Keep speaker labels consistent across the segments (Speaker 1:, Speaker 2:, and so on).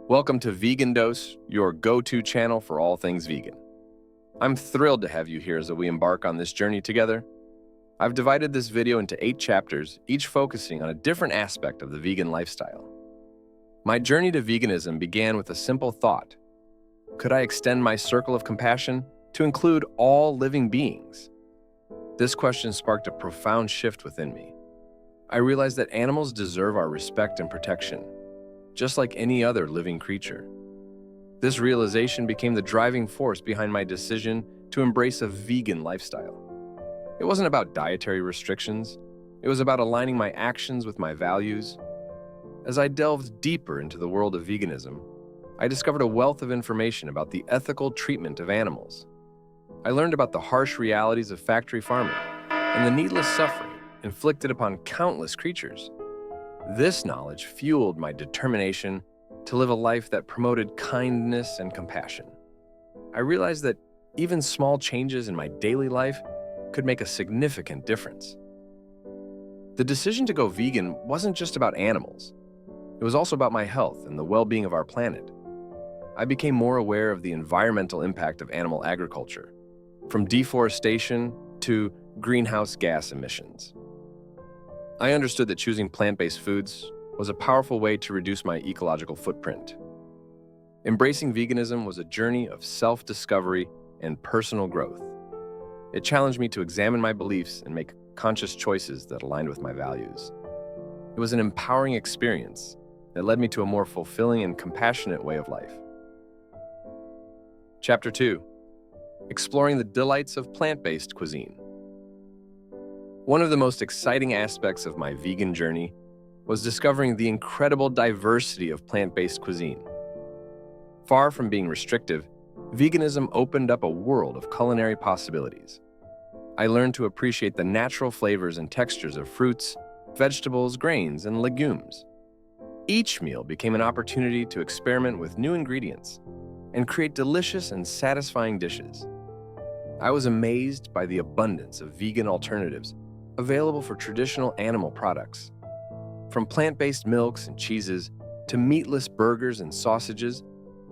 Speaker 1: Welcome to Vegan Dose, your go-to channel for all things vegan. I'm thrilled to have you here as we embark on this journey together. I've divided this video into 8 chapters, each focusing on a different aspect of the vegan lifestyle. My journey to veganism began with a simple thought. Could I extend my circle of compassion to include all living beings? This question sparked a profound shift within me. I realized that animals deserve our respect and protection, just like any other living creature. This realization became the driving force behind my decision to embrace a vegan lifestyle. It wasn't about dietary restrictions, it was about aligning my actions with my values. As I delved deeper into the world of veganism, I discovered a wealth of information about the ethical treatment of animals. I learned about the harsh realities of factory farming and the needless suffering inflicted upon countless creatures. This knowledge fueled my determination to live a life that promoted kindness and compassion. I realized that even small changes in my daily life could make a significant difference. The decision to go vegan wasn't just about animals. It was also about my health and the well-being of our planet. I became more aware of the environmental impact of animal agriculture, from deforestation to greenhouse gas emissions. I understood that choosing plant-based foods was a powerful way to reduce my ecological footprint. Embracing veganism was a journey of self-discovery and personal growth. It challenged me to examine my beliefs and make conscious choices that aligned with my values. It was an empowering experience that led me to a more fulfilling and compassionate way of life. Chapter 2: Exploring the delights of plant-based cuisine. One of the most exciting aspects of my vegan journey was discovering the incredible diversity of plant-based cuisine. Far from being restrictive, veganism opened up a world of culinary possibilities. I learned to appreciate the natural flavors and textures of fruits, vegetables, grains, and legumes. Each meal became an opportunity to experiment with new ingredients and create delicious and satisfying dishes. I was amazed by the abundance of vegan alternatives available for traditional animal products. From plant-based milks and cheeses to meatless burgers and sausages,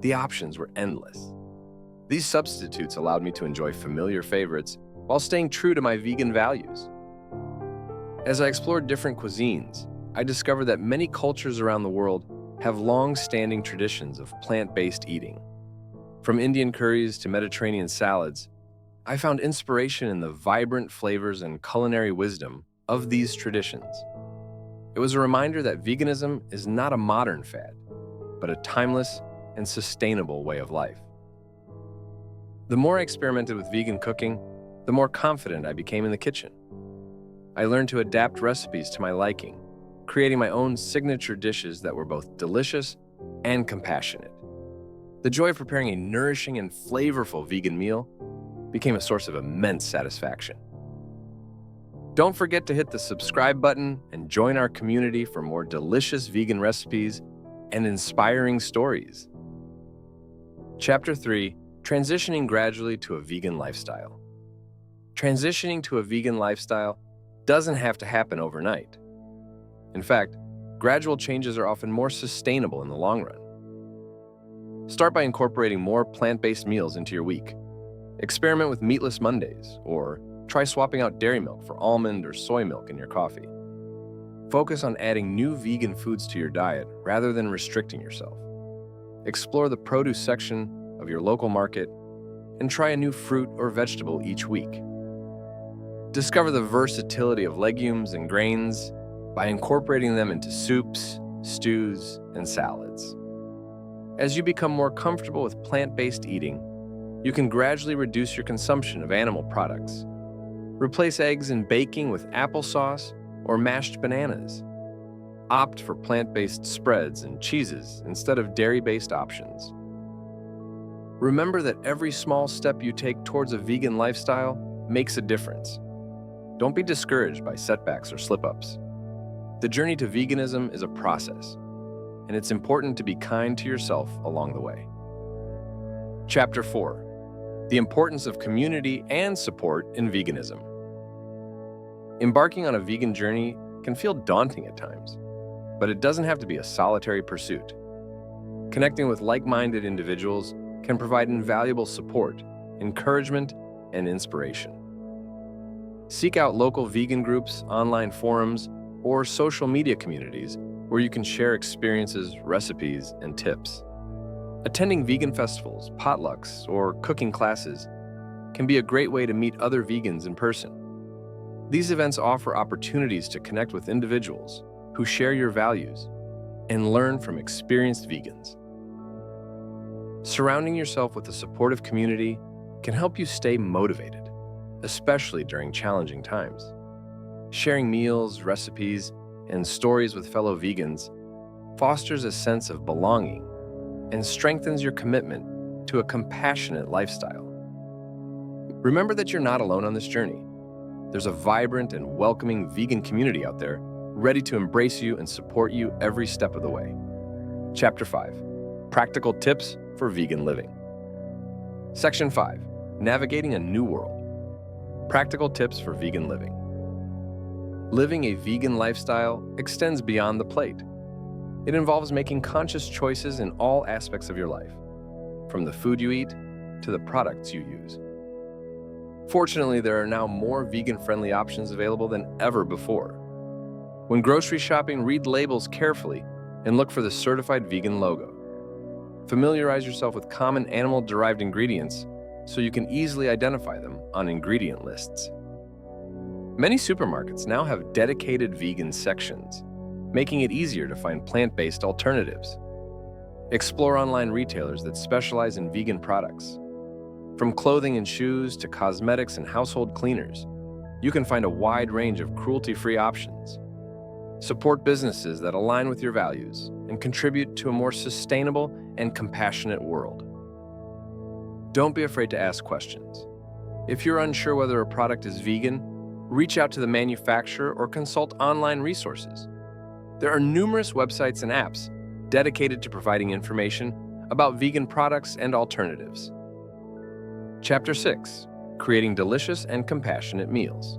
Speaker 1: the options were endless. These substitutes allowed me to enjoy familiar favorites while staying true to my vegan values. As I explored different cuisines, I discovered that many cultures around the world have long-standing traditions of plant-based eating. From Indian curries to Mediterranean salads, I found inspiration in the vibrant flavors and culinary wisdom of these traditions. It was a reminder that veganism is not a modern fad, but a timeless and sustainable way of life. The more I experimented with vegan cooking, the more confident I became in the kitchen. I learned to adapt recipes to my liking, creating my own signature dishes that were both delicious and compassionate. The joy of preparing a nourishing and flavorful vegan meal became a source of immense satisfaction. Don't forget to hit the subscribe button and join our community for more delicious vegan recipes and inspiring stories. Chapter 3: Transitioning gradually to a vegan lifestyle. Transitioning to a vegan lifestyle doesn't have to happen overnight. In fact, gradual changes are often more sustainable in the long run. Start by incorporating more plant-based meals into your week. Experiment with meatless Mondays, or try swapping out dairy milk for almond or soy milk in your coffee. Focus on adding new vegan foods to your diet rather than restricting yourself. Explore the produce section of your local market and try a new fruit or vegetable each week. Discover the versatility of legumes and grains by incorporating them into soups, stews, and salads. As you become more comfortable with plant-based eating, you can gradually reduce your consumption of animal products. Replace eggs in baking with applesauce or mashed bananas. Opt for plant-based spreads and cheeses instead of dairy-based options. Remember that every small step you take towards a vegan lifestyle makes a difference. Don't be discouraged by setbacks or slip-ups. The journey to veganism is a process, and it's important to be kind to yourself along the way. Chapter 4: The importance of community and support in veganism. Embarking on a vegan journey can feel daunting at times, but it doesn't have to be a solitary pursuit. Connecting with like-minded individuals can provide invaluable support, encouragement, and inspiration. Seek out local vegan groups, online forums, or social media communities where you can share experiences, recipes, and tips. Attending vegan festivals, potlucks, or cooking classes can be a great way to meet other vegans in person. These events offer opportunities to connect with individuals who share your values and learn from experienced vegans. Surrounding yourself with a supportive community can help you stay motivated, especially during challenging times. Sharing meals, recipes, and stories with fellow vegans fosters a sense of belonging and strengthens your commitment to a compassionate lifestyle. Remember that you're not alone on this journey. There's a vibrant and welcoming vegan community out there ready to embrace you and support you every step of the way. Chapter 5. Practical Tips for Vegan Living. Section 5. Navigating a New World. Practical Tips for Vegan Living. Living a vegan lifestyle extends beyond the plate. It involves making conscious choices in all aspects of your life, from the food you eat to the products you use. Fortunately, there are now more vegan-friendly options available than ever before. When grocery shopping, read labels carefully and look for the certified vegan logo. Familiarize yourself with common animal-derived ingredients so you can easily identify them on ingredient lists. Many supermarkets now have dedicated vegan sections, making it easier to find plant-based alternatives. Explore online retailers that specialize in vegan products. From clothing and shoes to cosmetics and household cleaners, you can find a wide range of cruelty-free options. Support businesses that align with your values and contribute to a more sustainable and compassionate world. Don't be afraid to ask questions. If you're unsure whether a product is vegan, reach out to the manufacturer or consult online resources. There are numerous websites and apps dedicated to providing information about vegan products and alternatives. Chapter 6. Creating Delicious and Compassionate Meals.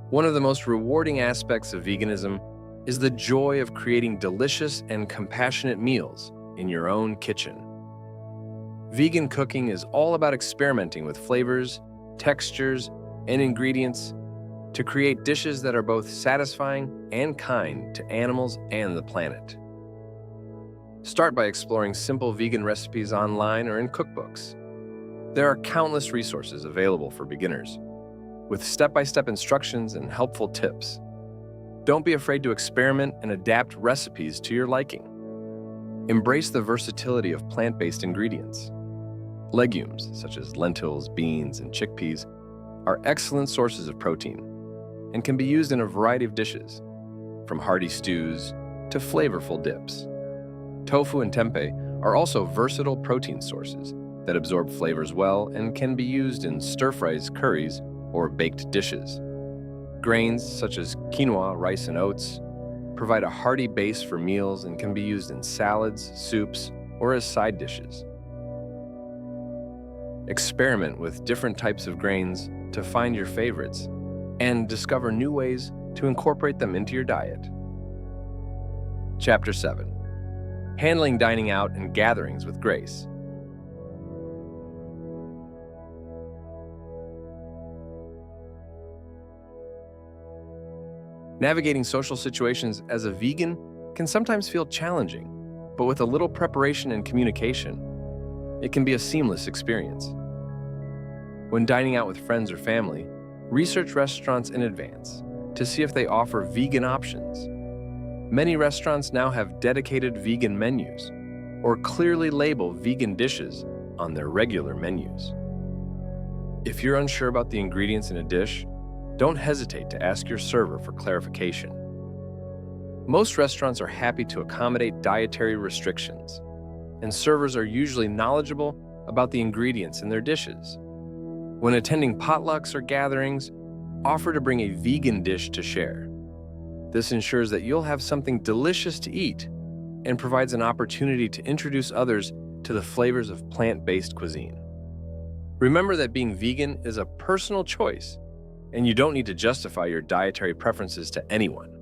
Speaker 1: One of the most rewarding aspects of veganism is the joy of creating delicious and compassionate meals in your own kitchen. Vegan cooking is all about experimenting with flavors, textures, and ingredients to create dishes that are both satisfying and kind to animals and the planet. Start by exploring simple vegan recipes online or in cookbooks. There are countless resources available for beginners, with step-by-step instructions and helpful tips. Don't be afraid to experiment and adapt recipes to your liking. Embrace the versatility of plant-based ingredients. Legumes, such as lentils, beans, and chickpeas, are excellent sources of protein and can be used in a variety of dishes, from hearty stews to flavorful dips. Tofu and tempeh are also versatile protein sources that absorb flavors well and can be used in stir-fries, curries, or baked dishes. Grains, such as quinoa, rice, and oats, provide a hearty base for meals and can be used in salads, soups, or as side dishes. Experiment with different types of grains to find your favorites and discover new ways to incorporate them into your diet. Chapter 7. Handling Dining Out and Gatherings with Grace. Navigating social situations as a vegan can sometimes feel challenging, but with a little preparation and communication, it can be a seamless experience. When dining out with friends or family, research restaurants in advance to see if they offer vegan options. Many restaurants now have dedicated vegan menus or clearly label vegan dishes on their regular menus. If you're unsure about the ingredients in a dish, don't hesitate to ask your server for clarification. Most restaurants are happy to accommodate dietary restrictions, and servers are usually knowledgeable about the ingredients in their dishes. When attending potlucks or gatherings, offer to bring a vegan dish to share. This ensures that you'll have something delicious to eat and provides an opportunity to introduce others to the flavors of plant-based cuisine. Remember that being vegan is a personal choice, And you don't need to justify your dietary preferences to anyone.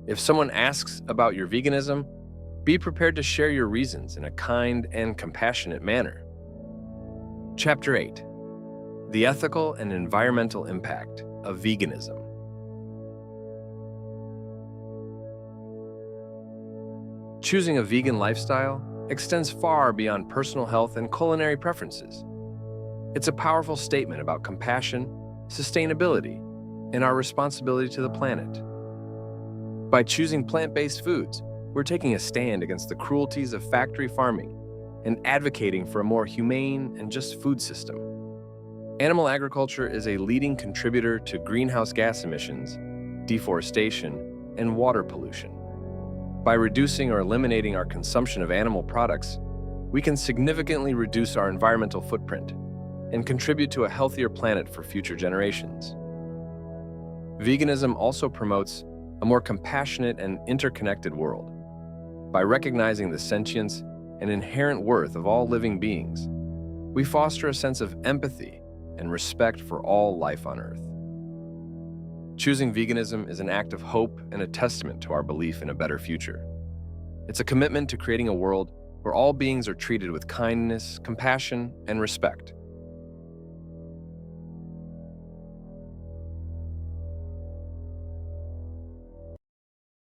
Speaker 1: If someone asks about your veganism, be prepared to share your reasons in a kind and compassionate manner. Chapter 8: The Ethical and Environmental Impact of Veganism. Choosing a vegan lifestyle extends far beyond personal health and culinary preferences. It's a powerful statement about compassion, sustainability, and our responsibility to the planet. By choosing plant-based foods, we're taking a stand against the cruelties of factory farming and advocating for a more humane and just food system. Animal agriculture is a leading contributor to greenhouse gas emissions, deforestation, and water pollution. By reducing or eliminating our consumption of animal products, we can significantly reduce our environmental footprint and contribute to a healthier planet for future generations. Veganism also promotes a more compassionate and interconnected world. By recognizing the sentience and inherent worth of all living beings, we foster a sense of empathy and respect for all life on Earth. Choosing veganism is an act of hope and a testament to our belief in a better future. It's a commitment to creating a world where all beings are treated with kindness, compassion, and respect.